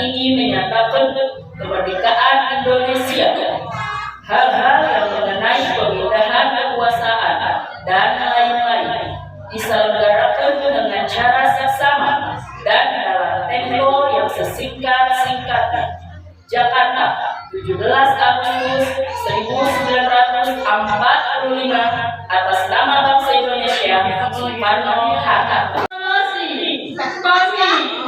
ini menyatakan kemerdekaan Indonesia. Hal-hal yang mengenai pemindahan kekuasaan dan lain-lain diselenggarakan dengan cara seksama dan dalam tempo yang sesingkat-singkatnya. Jakarta, 17 Agustus 1945, atas nama bangsa Indonesia, Soekarno-Hatta. Kami,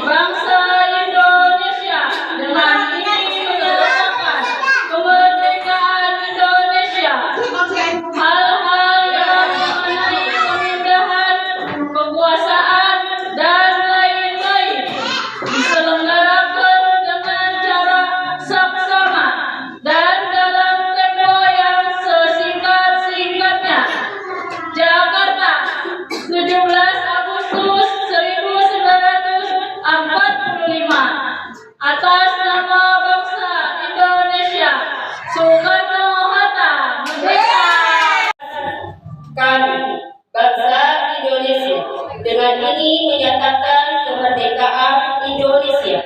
bangsa Indonesia, dengan ini menyatakan kemerdekaan Indonesia. Hal-hal yang mengenai pemindahan kekuasaan dan lain-lain diselenggarakan dengan cara seksama dan dalam tempo yang sesingkat-singkatnya. Jakarta, 17 Agustus 1945, atas nama bangsa Indonesia, Soekarno-Hatta, merdeka. Kami, bangsa Indonesia, dengan ini menyatakan kemerdekaan Indonesia.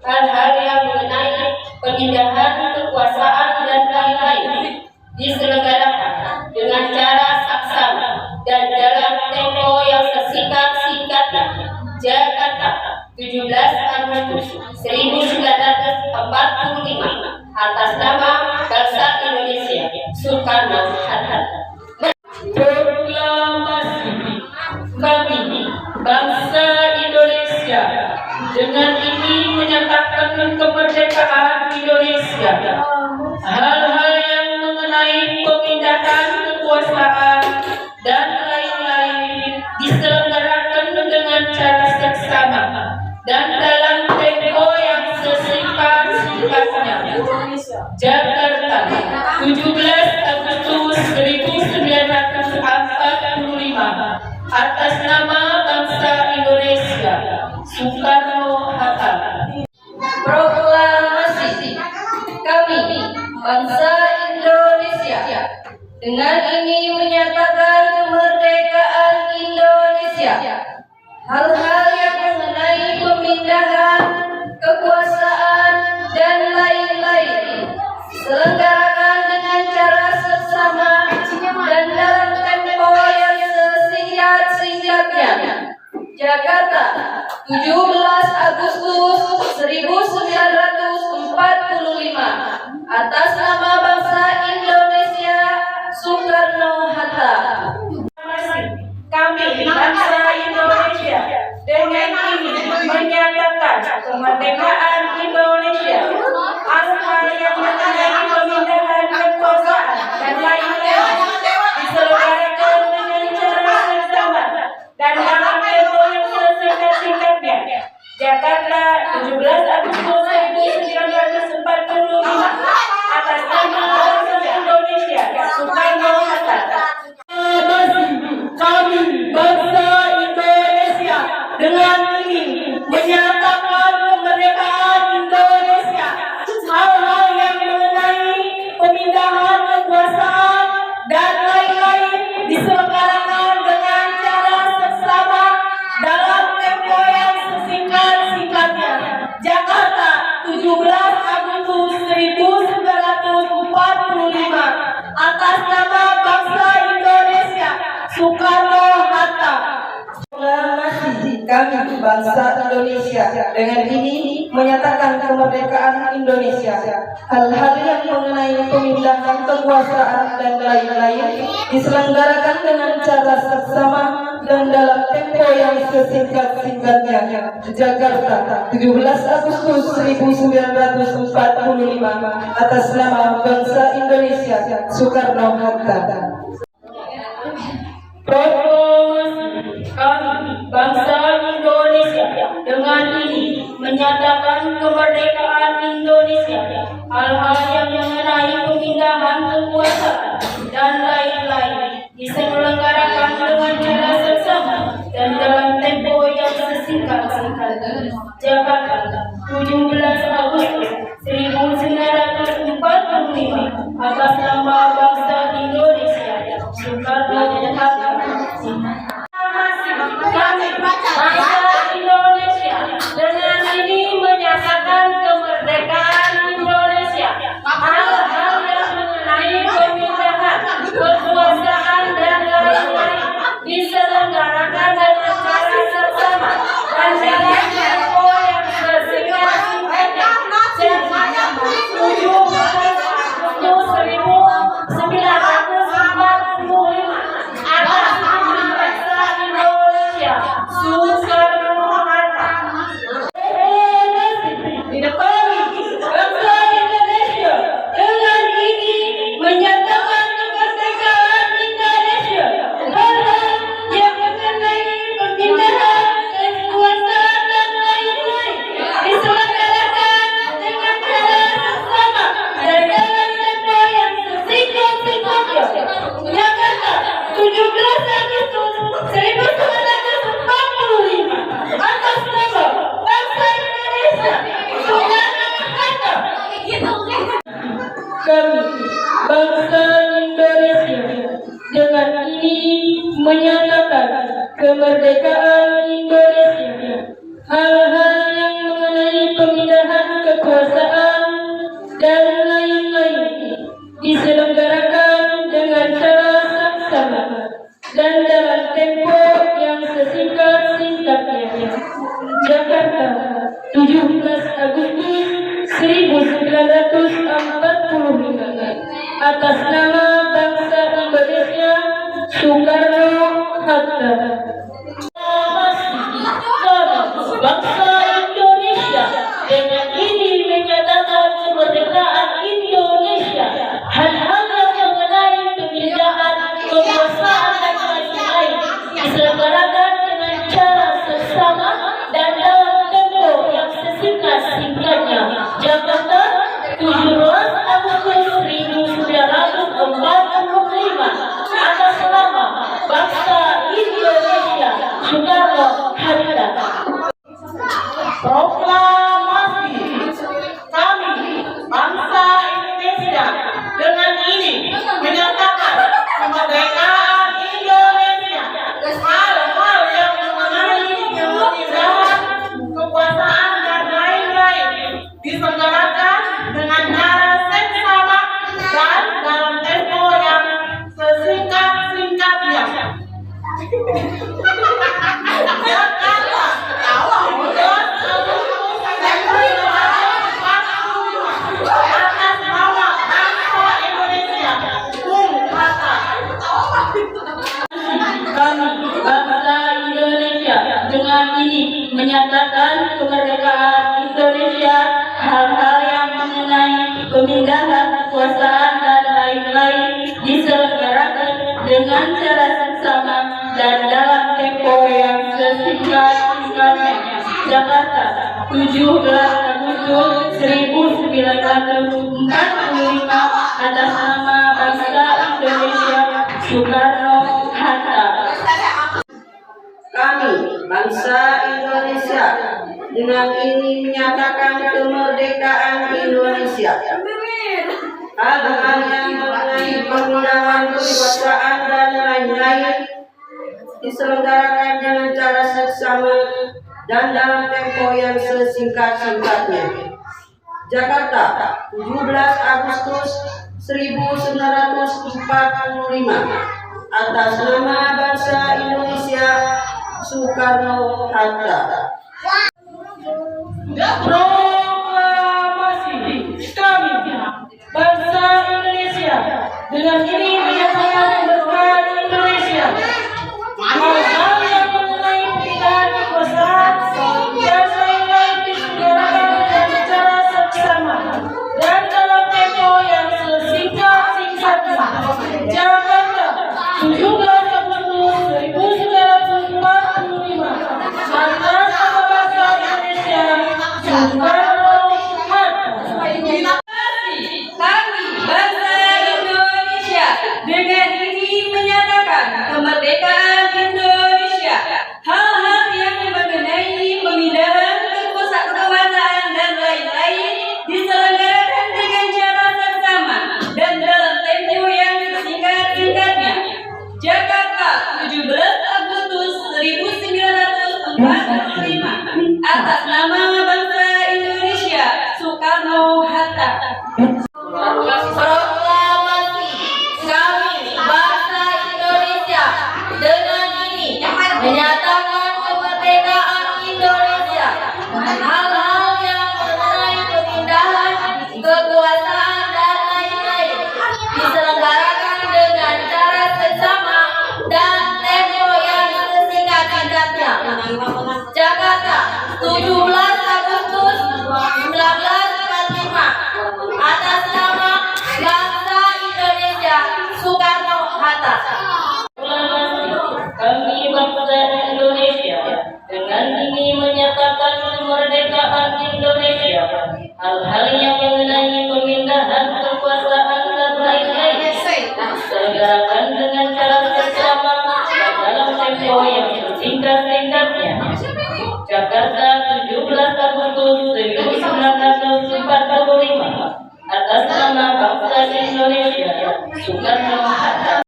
Hal-hal yang mengenai pemindahan kekuasaan dan lain-lain diselenggarakan dengan cara seksama dan dalam tempo yang sesingkat-singkatnya. Jakarta, 17 Agustus 1945, atas nama bangsa Indonesia, Soekarno-Hatta. Proklamasi. Kami, bangsa Indonesia, dengan ini menyatakan kemerdekaan Indonesia. Hal-hal yang mengenai pemindahan kekuasaan dan lain-lain diselenggarakan dengan cara seksama dan dalam tempo yang sesingkat-singkatnya. Jakarta, 17 Agustus 1945, atas nama bangsa Indonesia, Soekarno-Hatta. Proklamasi. Kami, bangsa Indonesia, dengan ini menyatakan kemerdekaan Indonesia. Hal-hal yang mengenai pemindahan kekuasaan dan lain-lain diselenggarakan dengan cara seksama dan dalam tempo yang sesingkat-singkatnya. Jakarta, 17 Agustus 1945, atas nama bangsa Indonesia, Soekarno-Hatta. Kami, bangsa Indonesia, dengan ini menyatakan kemerdekaan Indonesia. Hal-hal yang mengenai pemindahan kekuasaan dan lain-lain diselenggarakan dengan cara seksama dan dalam tempo yang sesingkat-singkatnya. Jakarta, 17 Agustus 1945, atas nama bangsa Indonesia, Soekarno-Hatta. Kami, bangsa Indonesia, dengan ini menyatakan kemerdekaan Indonesia. Hal-hal yang mengenai pemindahan kekuasaan dan lain-lain diselenggarakan dengan cara seksama dalam tempo yang sesingkat-singkatnya. Jakarta, 17 Agustus 1945, atas nama bangsa Indonesia, Soekarno-Hatta. Kami, bangsa Indonesia, dengan ini menyatakan kemerdekaan Indonesia. Hal-hal yang mengenai pemindahan kekuasaan dan lain-lain diselenggarakan dengan cara seksama dan dalam tempo yang sesingkat-singkatnya. Jakarta, 17 Agustus 1945, atas nama bangsa Indonesia, Soekarno-Hatta. Kami, bangsa Indonesia, dengan ini menyatakan kemerdekaan Indonesia. Hal-hal yang mengenai pemindahan kekuasaan dan lain-lain diselenggarakan dengan cara seksama dan dalam tempo yang sesingkat-singkatnya. Jakarta, 17 Agustus 1945, atas nama bangsa Indonesia, Soekarno-Hatta. Kami, bangsa Indonesia, dengan ini menyatakan dengan ini menyatakan kemerdekaan Indonesia. Hal-hal yang mengenai pemindahan kekuasaan dan lain-lain diselenggarakan dengan cara saksama dan dalam tempo yang sesingkat-singkatnya. Jakarta, 17 Agustus 1945. Atas nama bangsa Indonesia, Soekarno-Hatta. Bangsa Indonesia dengan ini menyatakan kemerdekaan Indonesia. Hal-hal yang mengenai pemindahan kekuasaan dan lain-lain diselenggarakan dengan cara seksama dan dalam tempo yang sesingkat-singkatnya. Jakarta, 17 Agustus 1945. Atas nama bangsa Indonesia, Soekarno-Hatta. Proklamasi. Kami, bangsa Indonesia, dengan ini menyatakan kemerdekaan Indonesia. Hal-hal yang mengenai pemindahan kekuasaan dan lain-lain diselenggarakan dengan cara seksama dan dalam tempo yang sesingkat-singkatnya. Kami, bangsa Indonesia, dengan ini menyatakan kemerdekaan Indonesia. Hal-hal yang mengenai pemindahan kekuasaan dan lain-lain diselenggarakan dengan cara seksama dan dalam tempo yang sesingkat-singkatnya. Jakarta, 17 Agustus 1945. Atas nama bangsa Indonesia, Soekarno-Hatta. Kami, bangsa Indonesia, dengan ini menyatakan kemerdekaan Indonesia. Hal-hal yang mengenai pemindahan kekuasaan dan lain-lain diselenggarakan dengan cara seksama dan dalam tempo yang sesingkat-singkatnya. Jakarta, 17 Agustus 1945. Atas nama bangsa Indonesia, Soekarno-Hatta. Proklamasi. Kami, bangsa Indonesia, dengan ini menyatakan kemerdekaan Indonesia. Hal-hal yang mengenai pemindahan kekuasaan dan lain-lain diselenggarakan dengan cara seksama dan dalam tempo yang sesingkat-singkatnya. Jakarta, 17 Agustus 1945. Atas nama bangsa Indonesia, Soekarno-Hatta. Kami, bangsa Indonesia, dengan ini menyatakan kemerdekaan Indonesia. Hal-hal yang mengenai pemindahan kekuasaan dan lain-lain diselenggarakan dengan cara seksama dan dalam tempo yang sesingkat-singkatnya. Jakarta, 17 Agustus 1945. Atas nama bangsa Indonesia, Soekarno-Hatta. Proklamasi. Kami, bangsa Indonesia, dengan ini menyatakan kemerdekaan Indonesia. Hal-hal yang mengenai pemindahan kekuasaan dan lain-lain diselenggarakan dengan cara seksama dan tempo yang sesingkat-singkatnya. Jakarta, 17 Agustus 1945. Atas nama bangsa Indonesia, Soekarno-Hatta. Kami, bangsa Indonesia, dengan ini menyatakan kemerdekaan Indonesia. Hal-hal yang mengenai pemindahan kekuasaan dan lain-lain diselenggarakan dengan cara seksama dan dalam tempo yang sesingkat-singkatnya. Jakarta, 17 Agustus 1945. Atas nama bangsa Indonesia, Soekarno-Hatta.